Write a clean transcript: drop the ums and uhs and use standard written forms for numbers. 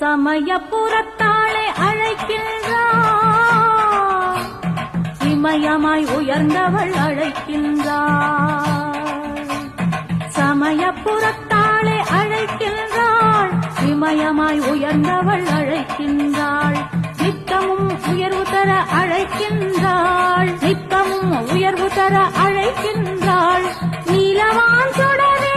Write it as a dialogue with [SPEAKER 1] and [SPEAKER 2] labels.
[SPEAKER 1] சமயபுரத்தாளை அழைக்கின்றாள், இமயமாய் உயர்ந்தவள் அழைக்கின்றாள். சமயபுரத்தாளை அழைக்கின்றாள், இமயமாய் உயர்ந்தவள் அழைக்கின்றாள். நித்தமும் உயர்வு தர அழைக்கின்றாள், நித்தமும் உயர்வு தர அழைக்கின்றாள். நீலவான் தொடர்